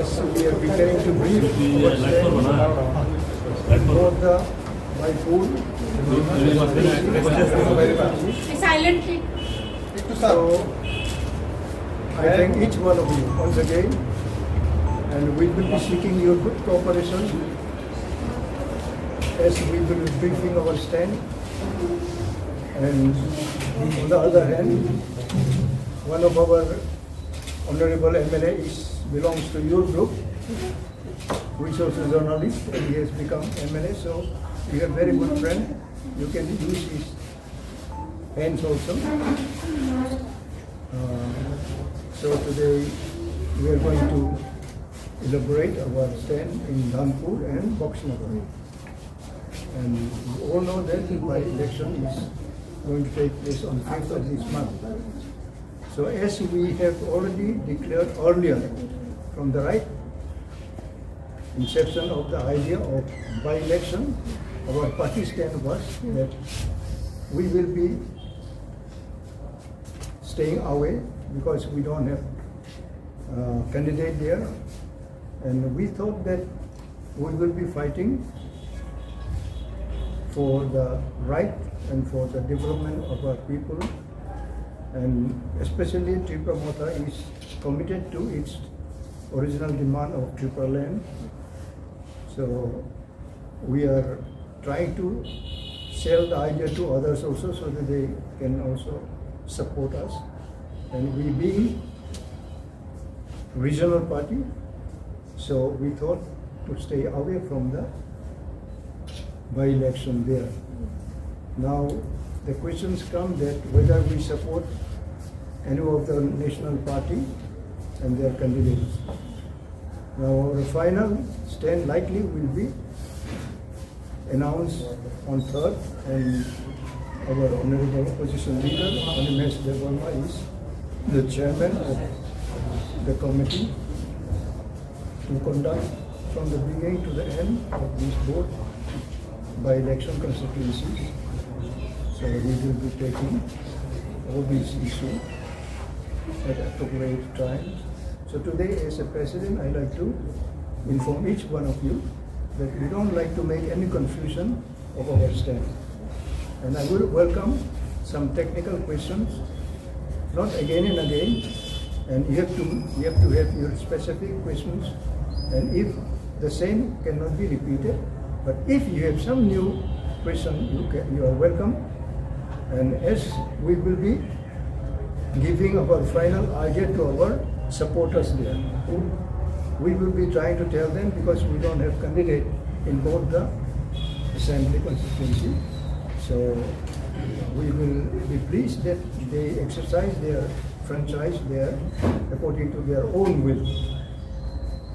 As we are preparing to brief our stand both the by food Silently. so I thank each one of you once again, and we will be seeking your good cooperation as we will be briefing our stand. And on the other hand, one of our honorable MLA belongs to your group, who is also a journalist, and he has become MLA, so we are very good friend. You can use his hands also. So today we are going to elaborate our stand in Dhanpur and Bwkha. And we all know that the by-election is going to take place on 5th of this month. So as we have already declared earlier from the right inception of the idea of by-election, our party stand was that we will be staying away because we don't have candidate there, and we thought that we will be fighting for the right and for the development of our people, and especially Tipra Motha is committed to its original demand of Tripura land. So we are trying to sell the idea to others also so that they can also support us. And we being regional party, so we thought to stay away from the by-election there. Now the questions come that whether we support any of the national party and their candidates. Now our final stand likely will be announced on 3rd, and our honorable opposition leader, Hmjk Debbarma, is the chairman of the committee to conduct from the beginning to the end of these both by-election constituencies. So we will be taking all these issues at appropriate times. So today, as a president, I like to inform each one of you that we don't like to make any confusion of our stand. And I will welcome some technical questions, not again and again, and you have to have your specific questions, and if the same cannot be repeated, but if you have some new question, you are welcome. And as we will be giving our final idea to our supporters there, we will be trying to tell them, because we don't have candidate in both the assembly constituency, so we will be pleased that they exercise their franchise there according to their own will.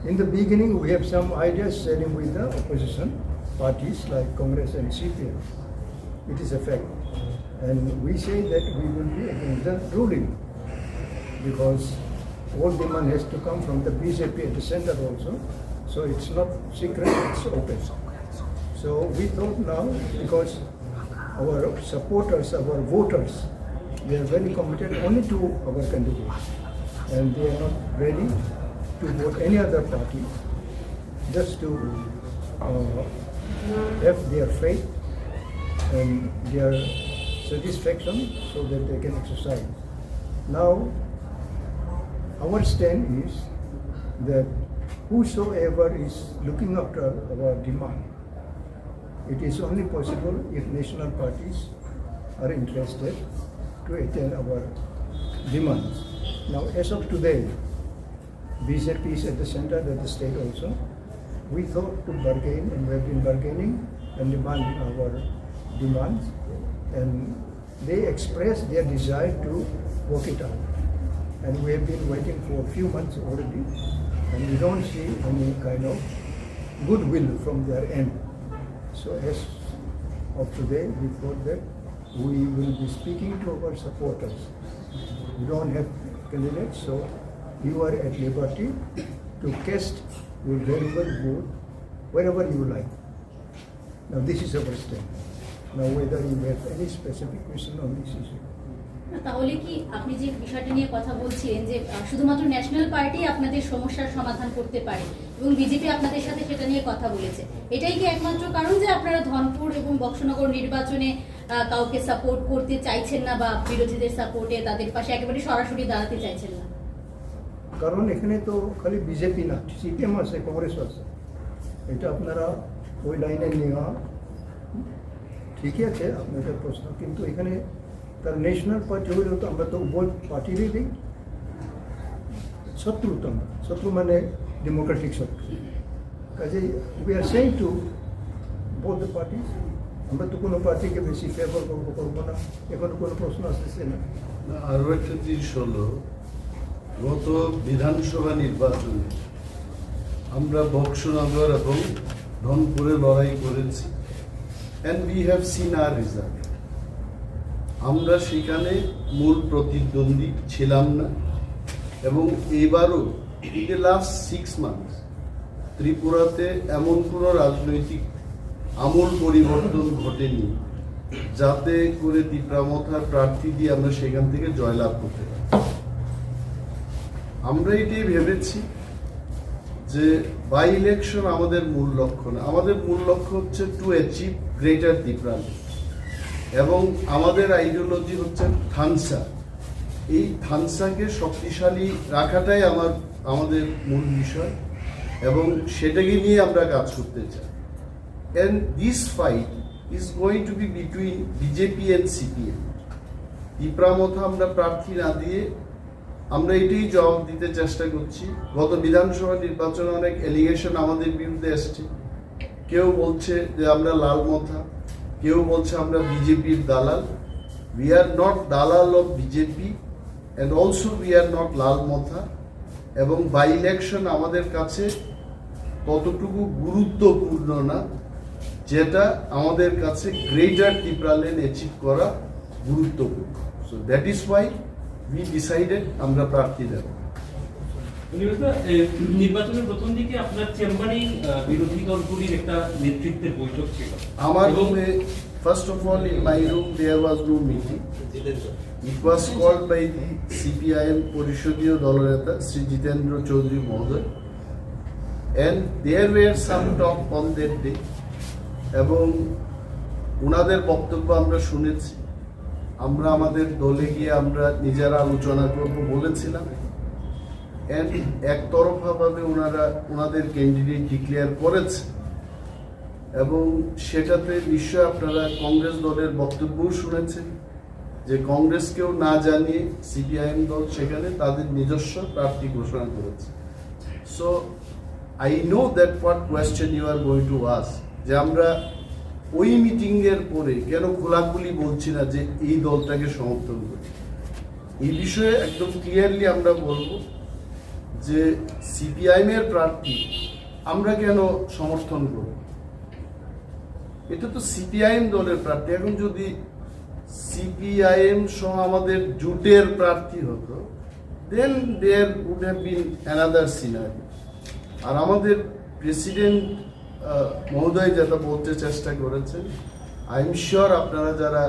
In the beginning, we have some ideas sharing with the opposition parties like Congress and CPM. It is a fact. And we say that we will be against the ruling, because all demand has to come from the BJP at the center also. So it's not secret, it's open. So we thought now, because our supporters, our voters, they are very committed only to our candidate, and they are not ready to vote any other party, just to have their faith and their satisfaction so that they can exercise. Now, our stand is that whosoever is looking after our demand, it is only possible if national parties are interested to attend our demands. Now, as of today, BJP is at the center, at the state also. We thought to bargain, and we have been bargaining and demanding our demands, and they expressed their desire to work it out. And we have been waiting for a few months already, and we don't see any kind of goodwill from their end. So as of today, we thought that we will be speaking to our supporters. We don't have candidates, so you are at liberty to cast your valuable vote wherever you like. Now this is our stand. Now whether you have any specific question on this issue. তাহলে কি আপনি যে বিষয়টা নিয়ে কথা বলছিলেন যে শুধুমাত্র ন্যাশনাল পার্টি আপনাদের সমস্যার সমাধান করতে পারে এবং বিজেপি আপনাদের সাথে সেটা নিয়ে কথা বলেছে, এটাই কি একমাত্র কারণ যে আপনারা ধনপুর এবং বক্সনগর নির্বাচনে কাউকে সাপোর্ট করতে চাইছেন না বা বিরোধীদের সাপোর্টে তাদের পাশে একেবারে সরাসরি দাঁড়াতে চাইছেন না? কারণ এখানে তো খালি বিজেপি না, সিপিএম আছে, কংগ্রেস আছে, এটা আপনারা ওই লাইনে নেওয়া ঠিকই আছে আপনাদের প্রশ্ন, কিন্তু এখানে তার ন্যাশনাল পার্টি হইলে তো আমরা তো উভয় পার্টিরই দিই শত্রু, তো আমরা শত্রু মানে ডেমোক্রেটিক শত্রু, কাজেই we are saying to both the parties. আমরা তো কোনো পার্টিকে বেশি ফেভার করবো না, এখনো কোনো প্রশ্ন আসতেছে না। আরও একটা জিনিস হলো, গত বিধানসভা নির্বাচনে আমরা বক্সনগর এবং ধনপুরে লড়াই করেছি, and we have seen our result. আমরা সেখানে মূল প্রতিদ্বন্দ্বী ছিলাম না, এবং এবারও ইন দ্য লাস্ট 6 months ত্রিপুরাতে এমন কোনো রাজনৈতিক আমূল পরিবর্তন ঘটেনি যাতে করে টিপ্রা মথার প্রার্থী দিয়ে আমরা সেখান থেকে জয়লাভ করতে পারি। আমরা এটাই ভেবেছি যে বাই ইলেকশন আমাদের মূল লক্ষ্য না, আমাদের মূল লক্ষ্য হচ্ছে টু অ্যাচিভ গ্রেটার ত্রিপুরা, এবং আমাদের আইডিওলজি হচ্ছে থানসা। এই থানসাকে শক্তিশালী রাখাটাই আমাদের মূল বিষয়, এবং সেটাকে নিয়ে আমরা কাজ করতে চাই। And this fight is going to be between BJP and CPM. Tipra মথা আমরা প্রার্থী না দিয়ে আমরা এটাই জবাব দিতে চেষ্টা করছি। গত বিধানসভা নির্বাচনে অনেক এলিগেশন আমাদের বিরুদ্ধে আসছে, কেউ বলছে যে আমরা লাল মথা, কেউ বলছে আমরা বিজেপির দালাল। We are not dalal of BJP and also we are not লাল মথা, এবং বাই ইলেকশন আমাদের কাছে ততটুকু গুরুত্বপূর্ণ না যেটা আমাদের কাছে গ্রেটার ত্রিপুরা লেন অ্যাচিভ করা গুরুত্বপূর্ণ। So that is why we decided আমরা প্রার্থী দেব। নির্বাচনের প্রথম দিকে আপনার চেম্বারেই বিরোধী দলগুলির একটা নেতৃত্বের বৈঠক ছিল। আমার রুমে, first of all in my room there was no meeting. It was called by the CPIM পরিষদীয় দলনেতা শ্রী জিতেন্দ্র চৌধুরী মহোদয়, and there were some talk on that day, এবং ওনাদের বক্তব্য আমরা শুনেছি। আমরা আমাদের দলে গিয়ে আমরা নিজেরা আলোচনা করব বলেছিলাম, এন্ড একতরফাভাবে ওনারা ওনাদের ক্যান্ডিডেট ডিক্লেয়ার করেছে, এবং সেটাতে নিশ্চয় আপনারা কংগ্রেস দলের বক্তব্যও শুনেছেন যে কংগ্রেসকেও না জানিয়ে সিপিআইএম দল সেখানে তাদের নিজস্ব প্রার্থী ঘোষণা করেছে। So I know that what question you are going to ask, যে আমরা ওই মিটিংয়ের পরে কেন খোলাখুলি বলছি না যে এই দলটাকে সমর্থন করি। এই বিষয়ে একদম ক্লিয়ারলি আমরা বলবো যে সিপিআইএম এর প্রার্থী আমরা কেন সমর্থন করব, এটা তো সিপিআইএম দলের প্রার্থী। এখন যদি সিপিআইএম সহ আমাদের জোটের প্রার্থী হতো, then there would have been another scenario. আর আমাদের প্রেসিডেন্ট মহোদয় যেটা বলতে চেষ্টা করেছেন, আই এম শিওর আপনারা যারা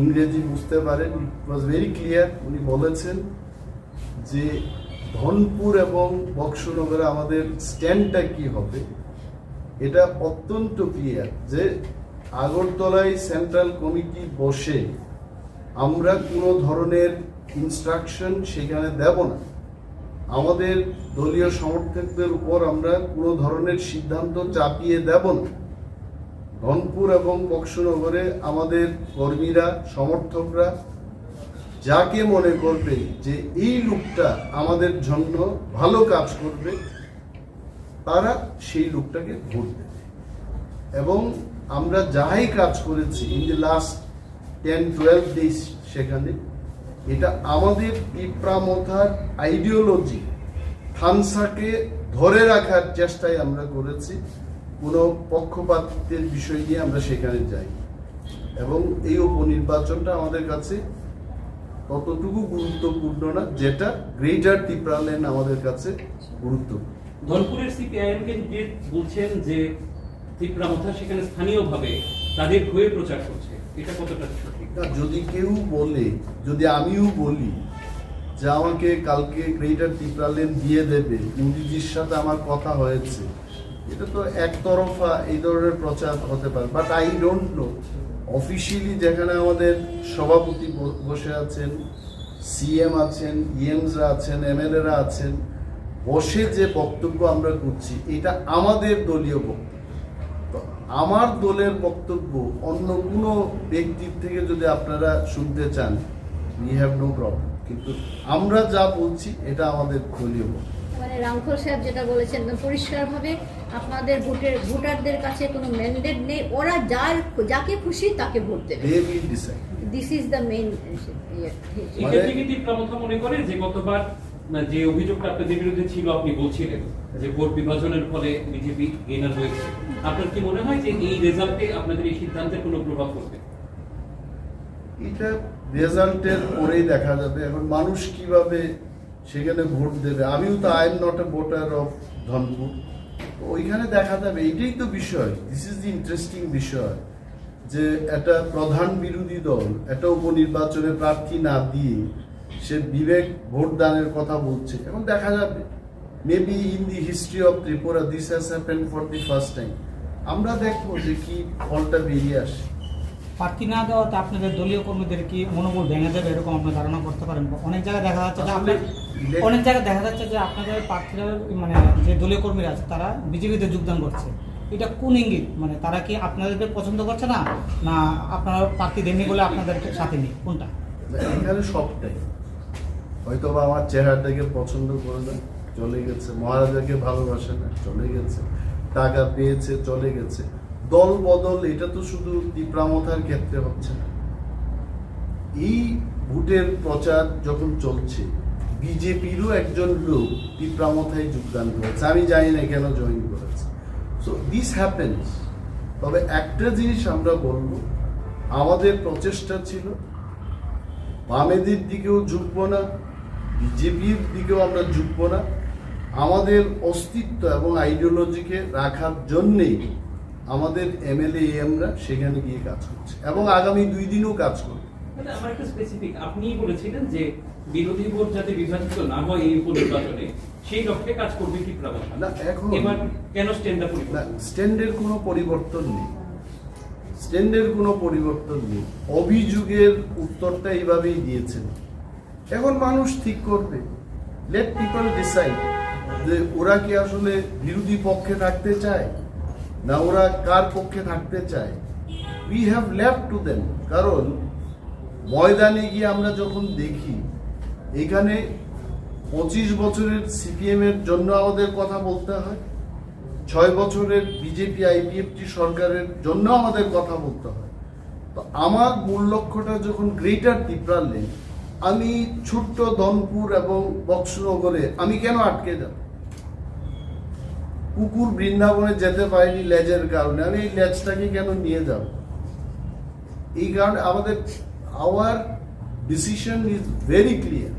ইংরেজি বুঝতে পারেন, ইট ওয়াজ ভেরি ক্লিয়ার। উনি বলেছেন যে ধনপুর এবং বক্সনগরে আমাদের স্ট্যান্ডটা কি হবে, এটা অত্যন্ত ক্লিয়ার যে আগরতলায় সেন্ট্রাল কমিটি বসে আমরা কোনো ধরনের ইনস্ট্রাকশন সেখানে দেব না, আমাদের দলীয় সমর্থকদের উপর আমরা কোনো ধরনের সিদ্ধান্ত চাপিয়ে দেব না। ধনপুর এবং বক্সনগরে আমাদের কর্মীরা, সমর্থকরা যাকে মনে করবে যে এই লোকটা আমাদের জন্য ভালো কাজ করবে, তারা সেই লোকটাকে ভোট দেবে। এবং আমরা যাই কাজ করেছি ইন দ্য লাস্ট 10-12 days সেখানে, এটা আমাদের টিপ্রা মথার আইডিওলজি থানসাকে ধরে রাখার চেষ্টায় আমরা করেছি। কোনো পক্ষপাতের বিষয় নিয়ে আমরা সেখানে যাই, এবং এই উপনির্বাচনটা আমাদের কাছে ততটুকু গুরুত্বপূর্ণ না যেটা গ্রেটার ত্রিপুরা লেন আমাদের কাছে গুরুত্বপূর্ণ। ধনপুরের সিপিআইএম ক্যান্ডিডেট বলছেন যে ত্রিপুরা মথা সেখানে স্থানীয়ভাবে তাদের হয়ে প্রচার করছে, এটা কতটা সঠিক? না, যদি কেউ বলে, যদি আমিও বলি যে আমাকে কালকে গ্রেটার ত্রিপুরা লেন দিয়ে দেবে, মোদিজির সাথে আমার কথা হয়েছে, এটা তো একতরফা এই ধরনের প্রচার হতে পারে। But I don't know officially যেখানে আমাদের সভাপতি বসে আছেন, সিএম আছেন, ইএমসরা আছেন, এমএলএরা আছেন, বসে যে বক্তব্য আমরা করছি এটা আমাদের দলীয় বক্তব্য। তো আমার দলের বক্তব্য অন্য কোনো ব্যক্তির থেকে যদি আপনারা শুনতে চান, উই হ্যাভ নো প্রবলেম, কিন্তু আমরা যা বলছি এটা আমাদের দলীয় বক্তব্য। মানে রামখল সাহেব যেটা বলেছেন পরিষ্কারভাবে আপনাদের ভোটারদের কাছে কোনো ম্যান্ডেট নেই, ওরা যাকে খুশি তাকে ভোট দেবে। They will decide. This is the main. এক্ষেত্রে কি তীব্র মত মনে করে যে গতবার যে অভিযোগটা আপনাদের বিরুদ্ধে ছিল, আপনি বলছিলেন যে ভোট বিভাজনের ফলে বিজেপি গেইনার হয়েছে, আপনার কি মনে হয় যে এই রেজাল্টে আপনাদের এই সিদ্ধান্তের কোনো প্রভাব পড়বে? এটা রেজাল্টের পরেই দেখা যাবে। এখন মানুষ কিভাবে সেখানে ভোট দেবে, আমিও তো I am not a voter of Dhanpur, ওইখানে দেখা যাবে। এইটাই তো বিষয়, দিস ইজ দি ইন্টারেস্টিং বিষয়, যে একটা প্রধান বিরোধী দল একটা উপনির্বাচনে প্রার্থী না দিয়ে সে বিবেক ভোট দানের কথা বলছে। এখন দেখা যাবে, maybe in the history of Tripura this has happened for the first time. আমরা দেখবো যে কি ফলটা বেরিয়ে আসে। প্রার্থী না দেওয়াতে আপনাদের দলীয় কর্মীদের কি মনোবল ভেঙে যাবে এরকম আপনি ধারণা করতে পারেন? অনেক জায়গায় দেখা যাচ্ছে যে আপনাদের প্রার্থীরা মানে যে দলীয় কর্মীরা আছে তারা বিজেপিতে যোগদান করছে, এটা কোন ইঙ্গিত? মানে তারা কি আপনাদেরকে পছন্দ করছে না, না আপনারা প্রার্থী দেননি বলে আপনাদের সাথে নেই, কোনটা? এখানে সবটাই, হয়তো বা আমার চেহারাটাকে পছন্দ করে না, চলে গেছে, মহারাজাকে ভালোবাসে না, চলে গেছে, টাকা পেয়েছে, চলে গেছে। দল বদল এটা তো শুধু টিপ্রা মথার ক্ষেত্রে হচ্ছে না। এই ভোটের প্রচার যখন চলছে, বিজেপিরও একজন লোক টিপ্রা মথায় যোগদান করেছে, আমি জানি না কেন জয়েন করেছে। So this happens. তবে একটা জিনিস আমরা বলবো, আমাদের প্রচেষ্টা ছিল বামেদের দিকেও ঝুঁকবো না, বিজেপির দিকেও আমরা ঝুঁকবো না। আমাদের অস্তিত্ব এবং আইডিওলজিকে রাখার জন্যেই আমাদের এমএলএ এমরা সেখানে গিয়ে কাজ করছে এবং আগামী 2 দিনও কাজ করবে। আমার একটা স্পেসিফিক, আপনিই বলেছিলেন যে বিরোধী ভোট যাতে বিভাজিত না হয় এই উপনির্বাচনে, সেই লক্ষ্যে কাজ করবে ত্রিপুরা মথা। না, এখন এবার কেন স্ট্যান্ডটা পরিবর্তন? স্ট্যান্ডের কোনো পরিবর্তন নেই, স্ট্যান্ডের কোনো পরিবর্তন নেই। অভিযোগের উত্তরটা এইভাবেই দিয়েছেন। এখন মানুষ ঠিক করবে, লেট পিপল ডিসাইড যে ওরা কি আসলে বিরোধী পক্ষে থাকতে চায় না ওরা কার পক্ষে থাকতে চায়। We have left to them. কারণ ময়দানে গিয়ে আমরা যখন দেখি এখানে 25 বছরের সিপিএম এর জন্য আমাদের কথা বলতে হয়, 6 বছরের বিজেপি আইপিএফটি সরকারের জন্য আমাদের কথা বলতে হয়। তো আমার মূল লক্ষ্যটা যখন গ্রেটার ত্রিপুরা লেন, আমি ছোট্ট ধনপুর এবং বক্সনগরে আমি কেন আটকে যাব? কুকুর বৃন্দাবনে যেতে পারিনি লেজের কারণে, আমি এই লেজটাকে কেন নিয়ে যাব? এই কারণে আমাদের our decision is very clear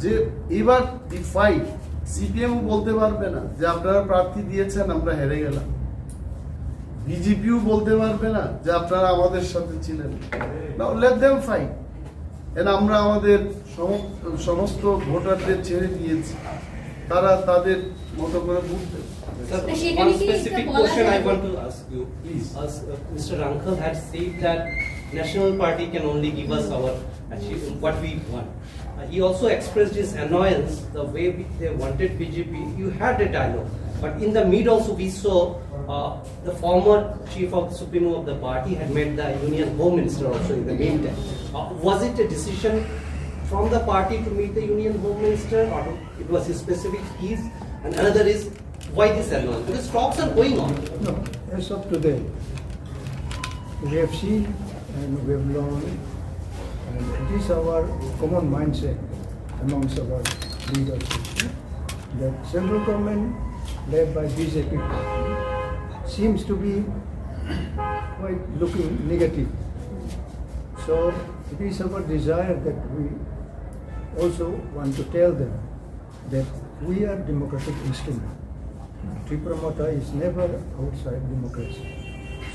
যে এবার দি ফাইট, সিপিএম বলতে পারবে না যে আপনারা প্রার্থী দিয়েছেন আমরা হেরে গেলাম, বিজেপিও বলতে পারবে না যে আপনারা আমাদের সাথে ছিলেন। নাও লেট দেম ফাইট। এন্ড আমরা আমাদের সমস্ত ভোটারদের ছেড়ে দিয়েছি, তারা তাদের মতো করে ভোট দেবে। Sir, সেখানে one কি specific একটা question বলা I যায়? want to ask you. Please. As Mr. Rankal had said that National Party can only give us our what we want. He also expressed his annoyance the way they wanted BJP. You had a dialogue, but in the mid also we saw the former chief of the Supremo of the party had met the Union Home Minister also in the meantime. Was it a decision from the party to meet the Union Home Minister, or it was his specific keys? And another is, why this annoyance? Because talks are going on. No, as of today, we have seen and we have learned, and it is our common mindset amongst our leaders that central government led by BJP seems to be quite looking negative. So it is our desire that we also want to tell them that we are democratic instrument. Tipra Motha is never outside democracy.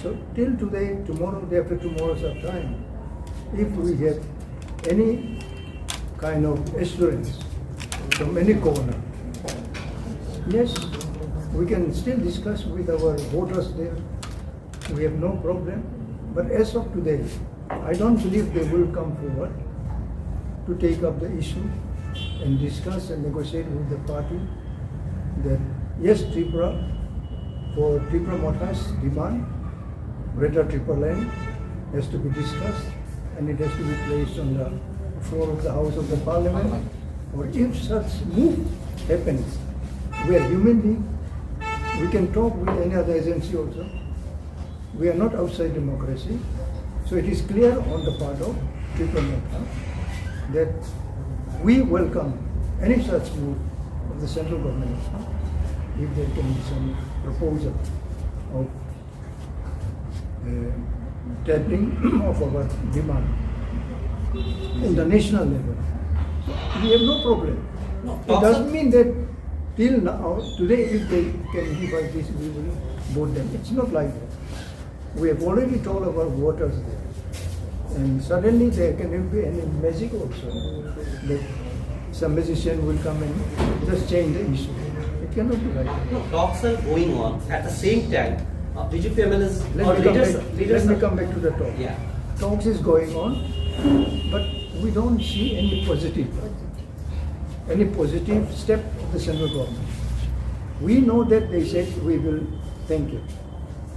So till today, tomorrow, day after tomorrow sometime, if we have any kind of assurance from any corner, yes, we can still discuss with our voters there. We have no problem. But as of today, I don't believe they will come forward to take up the issue and discuss and negotiate with the party that yes, Tipra, for Tipra Motha's demand, greater Tipra land has to be discussed and it has to be placed on the floor of the House of the Parliament. Or if such move happens, we are human beings, we can talk with any other agency also. We are not outside democracy. So it is clear on the part of Tipra Motha that we welcome any such move of the central government if there can be some proposal of tackling of our demand in the national level. We have no problem. It doesn't mean that till now, today if they can give us this, we will vote them. It's not like that. We have already told our voters there. And suddenly there can be any magic also that some magician will come and just change the issue. It cannot be like that. No, talks are going on. At the same time, BJP MLAs or Let me come back to the talk. Yeah. Talks is going on, but we don't see any positive step of the central government. We know that they said we will think it.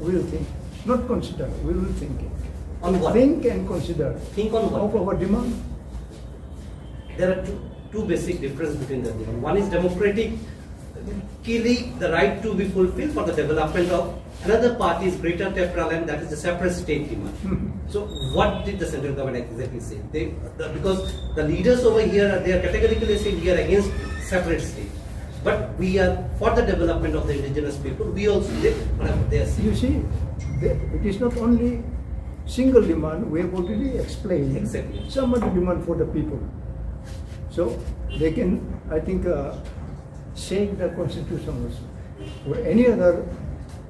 We will think. Not consider, we will think it. On what? Think and consider. Think on what? Of our demand. There are two basic differences between the demand. One is democratic, clearly the right to be fulfilled for the development of another party's greater Tipra land, that is a separate state demand. So what did the central government exactly say? Because the leaders over here, they are categorically saying we are against separate state. But we are for the development of the indigenous people. We also did whatever they are saying. You see, it is not only single demand, we have already explained. Exactly. Some other demand for the people. So they can, I think, shake the constitution also. Or any other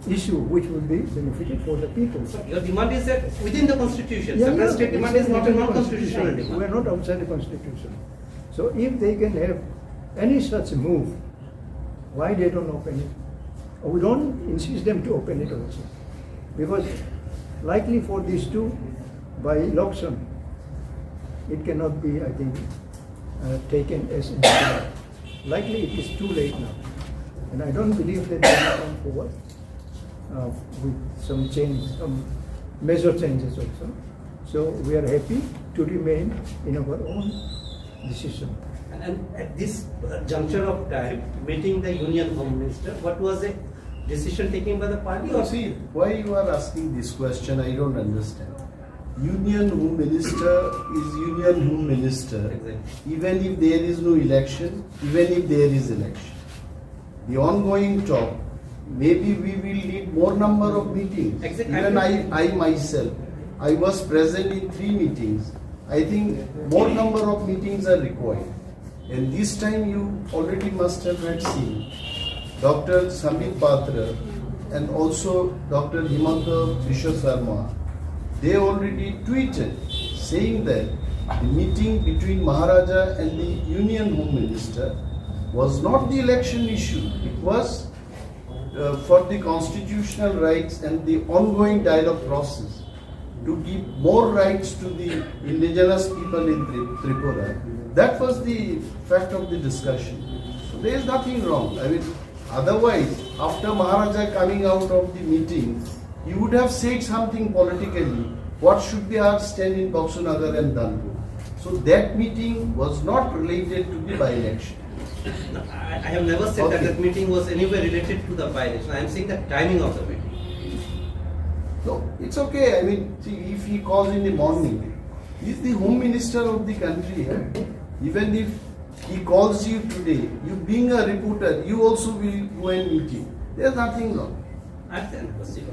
issue which will be benefited for the people. Your demand is that within the constitution. Separate state demand is not a non-constitutional demand. We are not outside the constitution. So if they can have any such move, why they don't open it? We don't insist them to open it also. Because likely for these two, by election, it cannot be, I think, taken as an likely it is too late now. And I don't believe that they will come forward with some change, some major changes also. So we are happy to remain in our own decision. And at this juncture of time, meeting the Union Home Minister, what was the decision taken by the party? You see, why you are asking this question, I don't understand. Union Home Minister is Union Home Minister, Exactly. even if there is no election, even if there is election. The ongoing talk, maybe we will need more number of meetings. Exactly. Even I myself, I was present in 3 meetings. I think more number of meetings are required. And this time you already must have had seen Dr. Samit Patra and also Dr. Hmjk, they already tweeted saying that the meeting between Maharaja and the Union Home Minister was not the election issue. It was for the constitutional rights and the ongoing dialogue process to give more rights to the indigenous people in Tripura. That was the fact of the discussion. So there is nothing wrong. I mean, otherwise, after Maharaja coming out of the meeting, he would have said something politically. What should be our stand in Bwkha and Danpur? So that meeting was not related to the by-election. No, I have never said that Okay. that meeting was anywhere related to the by-election. I am saying the timing of the meeting. No, it's okay. I mean, see, if he calls in the morning, he's the Home Minister of the country. Even if he calls you today, you being a reporter, you also will go and meet him. There's nothing wrong. I understand.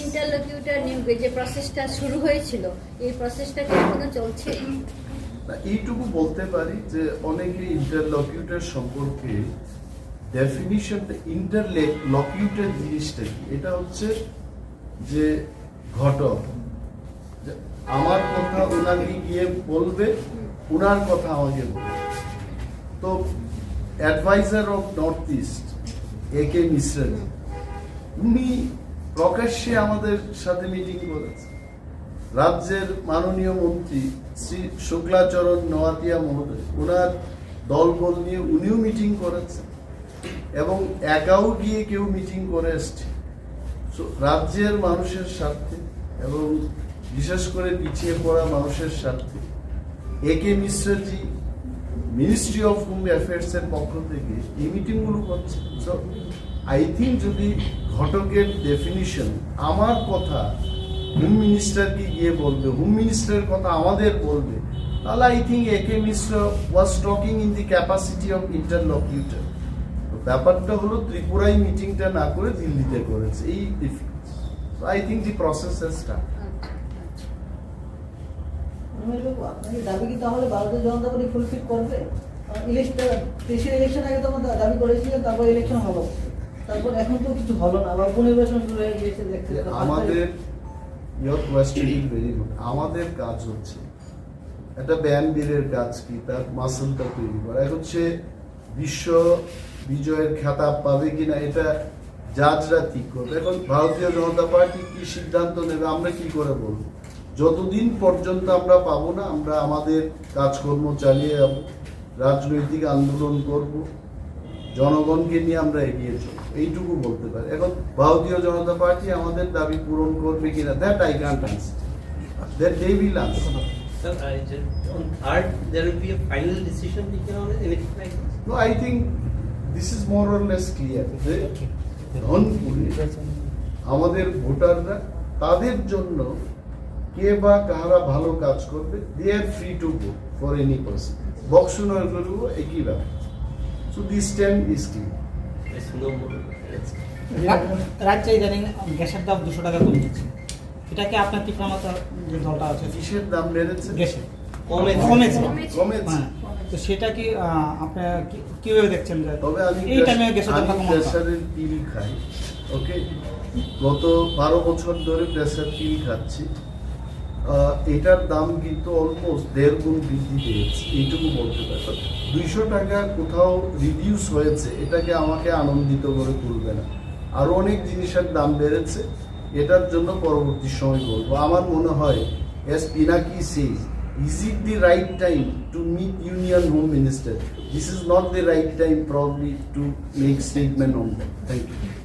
ইন্টারলকিউটর নিয়োগে যে প্রসেসটা শুরু হয়েছিল এই প্রসেসটা কি এখনো চলছে? এইটুকু বলতে পারি যে অনেকে ইন্টারলকিউটর সম্পর্কে ডেফিনিশন ইন্টারলকিউটেড জিনিসটা কি? এটা হচ্ছে যে ঘটক যে আমার কথা ওনাকে গিয়ে বলবে, ওনার কথা আমাকে বলবে। তো adviser of north east AK মিশ্রা, উনি প্রকাশ্যে আমাদের সাথে মিটিং করেছে। রাজ্যের মাননীয় মন্ত্রী শ্রী শুক্লাচরণ নোয়াতিয়া মহোদয়, ওনার দলবল নিয়ে উনিও মিটিং করেছেন এবং একাও গিয়ে কেউ মিটিং করে এসছে। রাজ্যের মানুষের স্বার্থে এবং বিশেষ করে পিছিয়ে পড়া মানুষের স্বার্থে AK Mishraji ministry of home affairs এর পক্ষ থেকে এই মিটিংগুলো করছে। সো আই থিঙ্ক যদি ঘটকের ডেফিনিশন আমার কথা হোম মিনিস্টারকে গিয়ে বলবে, হোম মিনিস্টারের কথা আমাদের বলবে, তাহলে I think AK Mishra was talking in the capacity of interlocutor. ব্যাপারটা হলো ত্রিপুরায় মিটিংটা না করে দিল্লিতে করেছে, এই difference. I think the process has start. আপনাদের দাবি কি তাহলে ভারতীয় জনতা পার্টি ফুলফিল করবে? দেশের ইলেকশন আগে তো আমরা দাবি করেছিলেন, তারপর ইলেকশন হলো, তারপর এখন তো কিছু হলো না, আবার উপনির্বাচন শুরু হয়ে গিয়েছে দেখতে। আমাদের your question is very good. আমাদের কাজ হচ্ছে একটা ব্যানবীরের কাজ কি, তার মাসলটা তৈরি করা। এখন সে বিশ্ব বিজয়ের খেতাব পাবে কিনা এটা জাজরা ঠিক করবে। এখন ভারতীয় জনতা পার্টি কি সিদ্ধান্ত নেবে আমরা কি করে বলবো? যতদিন পর্যন্ত আমরা পাবো না, আমরা আমাদের কাজকর্ম চালিয়ে যাব, রাজনৈতিক আন্দোলন করব, জনগণকে নিয়ে আমরা এগিয়ে চলবো, এইটুকু বলতে পারি। এখন ভারতীয় জনতা পার্টি আমাদের দাবি পূরণ করবে কিনা, that I can't answer, that they will answer. Sir, on third, there will be a final decision taken on it, anything like this? No, I think this is more or less clear. ধনপুরে আমাদের ভোটাররা তাদের জন্য কে বা কারা ভালো কাজ করবে, they are free to vote for any person. Boxanagar করবো একই ব্যাপার। So this time is clear. There's no more. রাজ্যে ইদানিং গ্যাসের দাম 200 টাকা কমে যাচ্ছে, এটা কি আপনার টিপ্রা মাথা যে দলটা আছে কিসের দাম বেড়েছে? গ্যাসের কমেছে। কমেছে। হ্যাঁ, তো সেটা কি আপনারা কিভাবে দেখছেন? তবে আমি এই টাইমে গ্যাসের দাম কমানো প্রেসারের পিল খাই, ওকে, গত 12 বছর ধরে প্রেসার পিল খাচ্ছি। এটার দাম কিন্তু অলমোস্ট 1.5 গুণ বৃদ্ধি পেয়েছে, এইটুকু বলতে পারি। 200 টাকা কোথাও রিডিউস হয়েছে, এটাকে আমাকে আনন্দিত করে তুলবে না। আরো অনেক জিনিসের দাম বেড়েছে, এটার জন্য পরবর্তী সময় বলবো। আমার মনে হয় as Pinaki says, is it the right time to meet Union Home Minister? This is not the right time probably to make statement on that. Thank you.